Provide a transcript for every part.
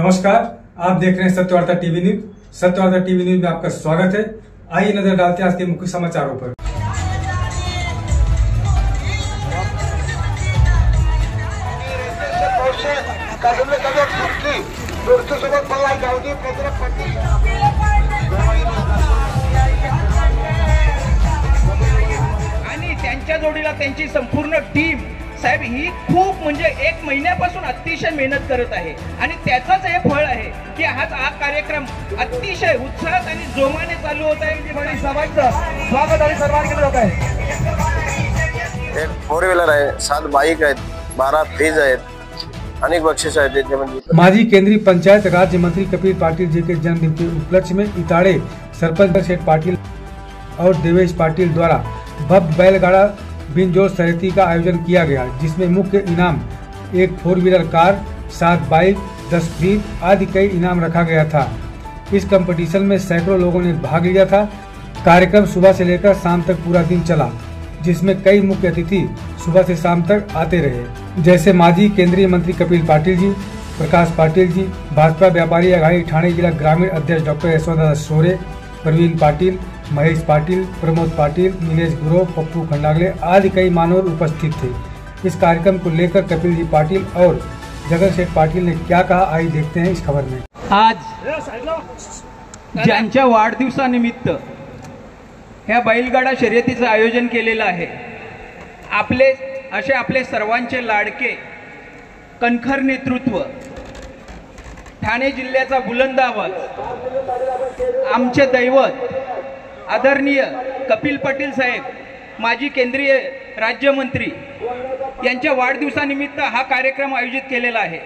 नमस्कार, आप देख रहे हैं Satyavarta TV news. Satyavarta TV news में आपका स्वागत है। आइए नजर डालते हैं आज के मुख्य समाचारों पर। आणि त्यांच्या जोडीला त्यांची संपूर्ण टीम साहेब ही खूप म्हणजे एक महिन्यापासून अतिशय मेहनत करत आहे आणि त्याचंच हे फळ आहे की हा कार्यक्रम अतिशय उत्साहात आणि जोमाने चालू होत आहे। सर्वांचं स्वागत आणि सन्मान केलं जात आहे। एक 4 व्हीलर आहे, 7 बाईक आहेत, 12 फ्रीज आहेत, अनेक बक्षीस आहेत त्याच्यामध्ये। माजी केंद्रीय पंचायत राज्य मंत्री कपिल पाटिल जी के जन्मदिन के उपलक्ष्य में इटाड़े सरपंच शेठ पाटिल और देवेश पाटिल द्वारा भव्य बैलगाड़ा बिनजोड़ सरियती का आयोजन किया गया, जिसमें मुख्य इनाम एक 4 व्हीलर कार, 7 बाइक, 10 फ्रीज आदि कई इनाम रखा गया था। इस कंपटीशन में सैकड़ों लोगों ने भाग लिया था। कार्यक्रम सुबह से लेकर शाम तक पूरा दिन चला, जिसमें कई मुख्य अतिथि सुबह से शाम तक आते रहे, जैसे माजी केंद्रीय मंत्री कपिल पाटिल जी, प्रकाश पाटिल जी, भाजपा व्यापारी अघाड़ी ठाणे जिला ग्रामीण अध्यक्ष डॉक्टर यशवंत सोरे, प्रवीण पाटिल, महेश पाटिल, प्रमोद पाटिल, नीलेश गुरव, पप्पू खंडागले आदि कई मान्यवर उपस्थित थे। इस कार्यक्रम को लेकर कपिल जी पाटिल और जगन शेठ पाटिल ने क्या कहा, आइए देखते हैं इस खबर में। आज ज्यांच्या वाढदिवसानिमित्त ह्या बैलगाडा शर्यतीचं आयोजन केलेलं आहे, आपले सर्वांचे लाडके कणखर नेतृत्व, ठाणे जिल्ह्याचा बुलंद आवाज, आमचे दैवत आदरणीय कपिल पाटील साहेब, माजी केंद्रीय राज्यमंत्री यांच्या वाढदिवसानिमित्त हा कार्यक्रम आयोजित केलेला आहे।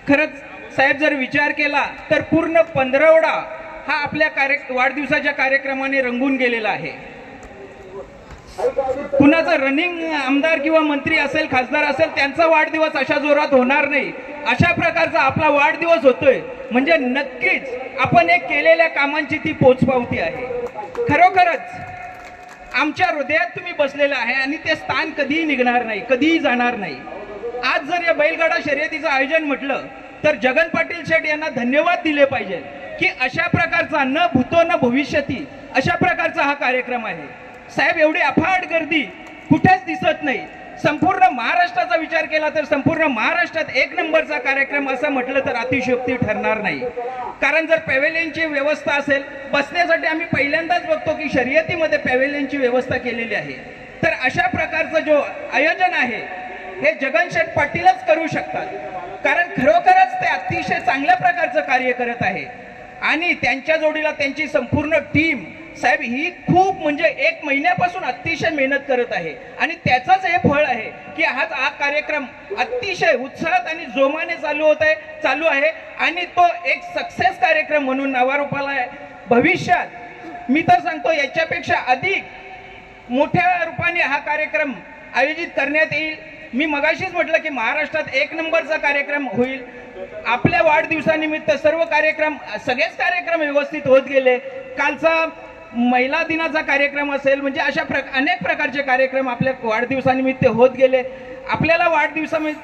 खरंच साहेब जर विचार केला तर पूर्ण 15वडा हा आपल्या वाढदिवसाच्या कार्यक्रमाने रंगून गेलेला आहे। कुणाचा रनिंग आमदार किंवा मंत्री असेल, खासदार असेल, त्यांचा वाढदिवस अशा जोरात होणार नाही। अशा प्रकारचा आपला वाढदिवस होतोय म्हणजे नक्कीच आपण एक केलेल्या कामांची ती पोचपावती आहे। खरोखरच आमच्या हृदयात तुम्ही बसलेला आहे आणि ते स्थान कधीही निघणार नाही, कधीही जाणार नाही। आज जर या बैलगाडा शर्यतीचं आयोजन म्हटलं तर जगन पाटील शेठ यांना धन्यवाद दिले पाहिजे की अशा प्रकारचा न भूतो न भविष्यती अशा प्रकारचा हा कार्यक्रम आहे। साहेब एवढी अफाट गर्दी कुठेच दिसत नाही। संपूर्ण महाराष्ट्राचा विचार केला तर संपूर्ण महाराष्ट्रात एक नंबरचा कार्यक्रम असं म्हटलं तर अतिशयोक्ती ठरणार नाही। कारण जर पॅव्हेलियनची व्यवस्था असेल, बसण्यासाठी आम्ही पहिल्यांदाच बघतो की शर्यतीमध्ये पॅव्हेलियनची व्यवस्था केलेली आहे, तर अशा प्रकारचं जो आयोजन आहे हे जगन शेठ पाटीलच करू शकतात। कारण खरोखरच ते अतिशय चांगल्या प्रकारचं कार्य करत आहे आणि त्यांच्या जोडीला त्यांची संपूर्ण टीम साहेब ही खूप म्हणजे एक महिन्यापासून अतिशय मेहनत करत आहे आणि त्याचंच हे फळ आहे की हा कार्यक्रम अतिशय उत्साहात आणि जोमाने चालू आहे आणि तो एक सक्सेस कार्यक्रम म्हणून नावारूपाला आहे। भविष्यात मी तर सांगतो याच्यापेक्षा अधिक मोठ्या रूपाने हा कार्यक्रम आयोजित करण्यात येईल। मी मगाशीच म्हटलं की महाराष्ट्रात एक नंबरचा कार्यक्रम होईल। आपल्या वाढदिवसानिमित्त सगळेच कार्यक्रम व्यवस्थित होत गेले। कालचा महिला दिनाचा कार्यक्रम असेल, म्हणजे अशा अनेक प्रकारचे कार्यक्रम आपल्या वाढदिवसानिमित्त होत गेले। आपल्याला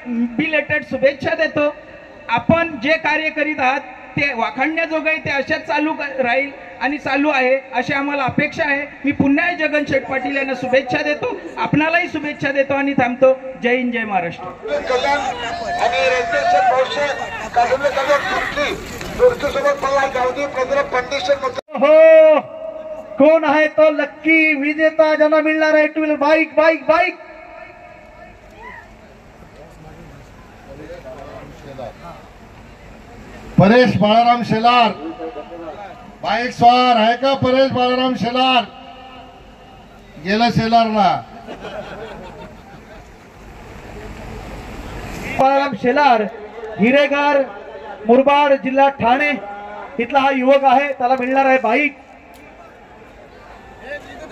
बिलेटेड शुभेच्छा देतो। आपण जे कार्य करीत आहात ते वाखाणण्याजोगे ते अशाच चालू राहील आणि चालू आहे अशी आम्हाला अपेक्षा आहे। मी पुन्हा जगन शेठ पाटील यांना शुभेच्छा देतो, आपणालाही शुभेच्छा देतो आणि थांबतो। जय हिंद, जय महाराष्ट्र। हो, कोण आहे तो लक्की विजेता ज्यांना मिळणार आहे 2 wheeler bike bike bike? Paresh Balaram Shelar bike स्वार आहे का? परेश बाळाराम शेलार गेला शेलारला। बाळाराम शेलार हिरेगार मुरबाड जिल्हा ठाणे इथला हा युवक आहे, त्याला मिळणार आहे बाईक।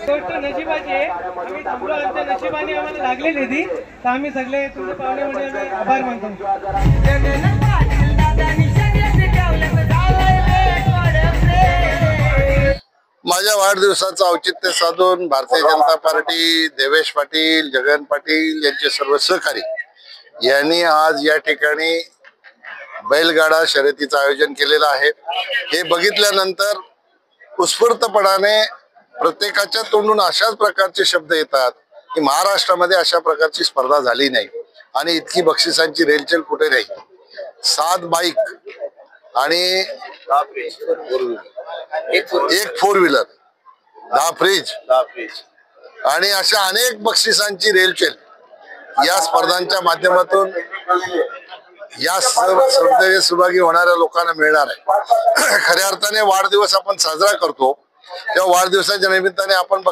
नशिबाची आहे, आम्ही थांबलो, आमच्या नशिबाने आम्हाला लागलेली ती, तर आम्ही सगळे तुमचे पाहुणे म्हणजे आभार मानतो। माझ्या वाढदिवसाचं औचित्य साधून भारतीय जनता पार्टी, देवेश पाटील, जगन पाटील यांचे सर्व सहकारी यांनी आज या ठिकाणी बैलगाडा शर्यतीचं आयोजन केलेलं आहे। हे बघितल्यानंतर उत्स्फूर्तपणाने प्रत्येकाच्या तोंडून अशाच प्रकारचे शब्द येतात की महाराष्ट्रामध्ये अशा प्रकारची स्पर्धा झाली नाही आणि इतकी बक्षिसांची रेलचेल कुठे नाही। 7 बाईक आणि एक 4 व्हीलर, 10 फ्रीज आणि अशा अनेक बक्षिसांची रेलचेल या स्पर्धांच्या माध्यमातून या स्पर्धेत सहभागी होणाऱ्या लोकांना मिळणार आहे। खऱ्या अर्थाने वाढदिवस आपण साजरा करतो तेव्हा वाढदिवसाच्या निमित्ताने आपण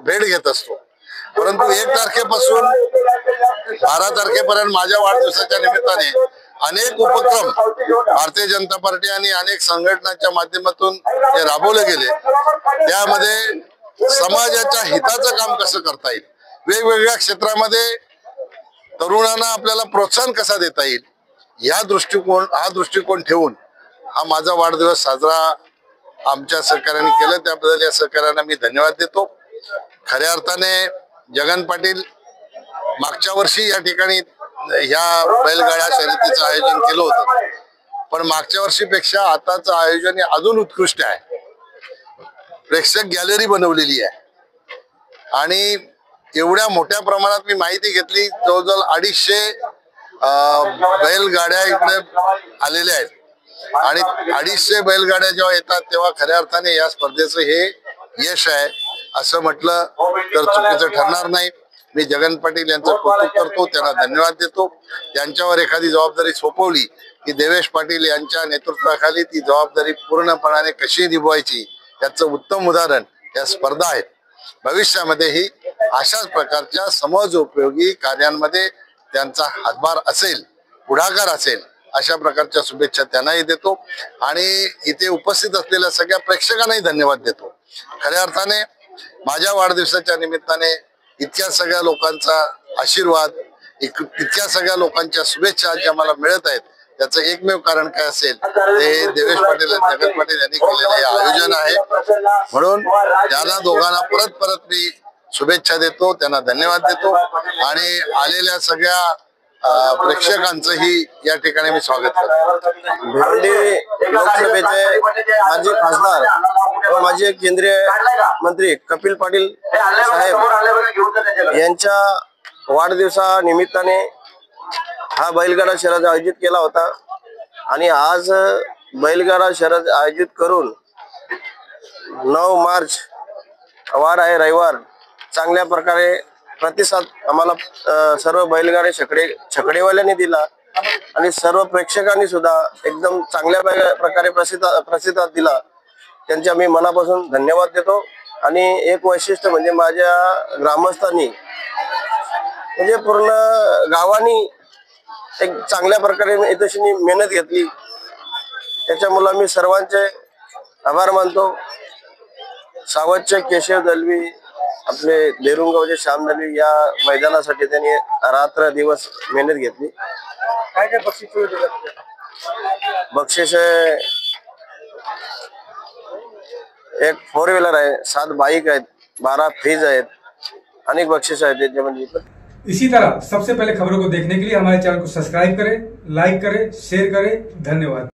भेट घेत असतो, परंतु 1 तारखेपासून 12 तारखेपर्यंत माझ्या वाढदिवसाच्या निमित्ताने अनेक उपक्रम भारतीय जनता पार्टी आणि अनेक संघटनांच्या माध्यमातून जे राबवले गेले त्यामध्ये समाजाच्या हिताचं काम कसं करता येईल, वेगवेगळ्या क्षेत्रामध्ये तरुणांना आपल्याला प्रोत्साहन कसा देता येईल हा दृष्टिकोन ठेवून हा माझा वाढदिवस साजरा आमच्या सहकार्याने केलं, त्याबद्दल या सहकार्यांना मी धन्यवाद देतो। खऱ्या अर्थाने जगन पाटील मागच्या वर्षी या ठिकाणी ह्या बैलगाडा शर्यतीचं आयोजन केलं होतं, पण मागच्या वर्षीपेक्षा आताचं आयोजन अजून उत्कृष्ट आहे। प्रेक्षक गॅलरी बनवलेली आहे आणि एवढ्या मोठ्या प्रमाणात मी माहिती घेतली, जवळजवळ 250 बैलगाड्या इकडे आलेल्या आहेत आणि 250 बैलगाड्या जेव्हा येतात तेव्हा खऱ्या अर्थाने या स्पर्धेचं हे यश आहे असं म्हटलं तर चुकीचं ठरणार नाही। मी जगन पाटील यांचं कौतुक करतो, त्यांना धन्यवाद देतो। त्यांच्यावर एखादी जबाबदारी सोपवली की देवेश पाटील यांच्या नेतृत्वाखाली ती जबाबदारी पूर्णपणाने कशी निभवायची याचं उत्तम उदाहरण या स्पर्धा आहेत। भविष्यामध्येही अशाच प्रकारच्या समाजोपयोगी कार्यांमध्ये त्यांचा हातभार असेल, पुढाकार असेल अशा प्रकारच्या शुभेच्छा त्यांनाही देतो आणि इथे उपस्थित असलेल्या सगळ्या प्रेक्षकांनाही धन्यवाद देतो। खऱ्या अर्थाने माझ्या वाढदिवसाच्या निमित्ताने इतक्या सगळ्या लोकांचा आशीर्वाद, इतक्या सगळ्या लोकांच्या शुभेच्छा ज्या मला मिळत आहेत त्याचं एकमेव कारण काय असेल ते देवेश पाटील आणि जगन पाटील यांनी केलेलं हे आयोजन आहे। म्हणून त्यांना दोघांना परत मी शुभेच्छा देतो, त्यांना धन्यवाद देतो आणि आलेल्या सगळ्या प्रेक्षकांचंही या ठिकाणी मी स्वागत करतो। भिवंडी लोकसभेचे माजी खासदार व माजी केंद्रीय मंत्री कपिल पाटील साहेब यांच्या वाढदिवसानिमित्ताने हा बैलगाडा शर्यत आयोजित केला होता आणि आज बैलगाडा शर्यत आयोजित करून 9 मार्च वार आहे, रविवार, चांगल्या प्रकारे प्रतिसाद आम्हाला सर्व बैलगाडे छकडेवाल्यांनी दिला आणि सर्व प्रेक्षकांनी सुद्धा एकदम चांगल्या प्रकारे प्रतिसाद दिला। त्यांचे आम्ही मनापासून धन्यवाद देतो। आणि एक वैशिष्ट्य म्हणजे माझ्या ग्रामस्थांनी म्हणजे पूर्ण गावानी एक चांगल्या प्रकारे इथेशी मेहनत घेतली, त्याच्यामुळे मी सर्वांचे आभार मानतो। सावतचे केशव दलवी, आपले देरुंगावचे श्याम दलवी या मैदानासाठी त्यांनी रात्र दिवस मेहनत घेतली। काय काय बक्षीस एक 4 व्हीलर आहे, 7 बाईक आहेत, 12 फ्रीज आहेत, अनेक बक्षीस आहेत त्याच्यामध्ये। इसी तरह सबसे पहले खबरों को देखने के लिए हमारे चैनल को सब्सक्राइब करें, लाइक करें, शेयर करें। धन्यवाद।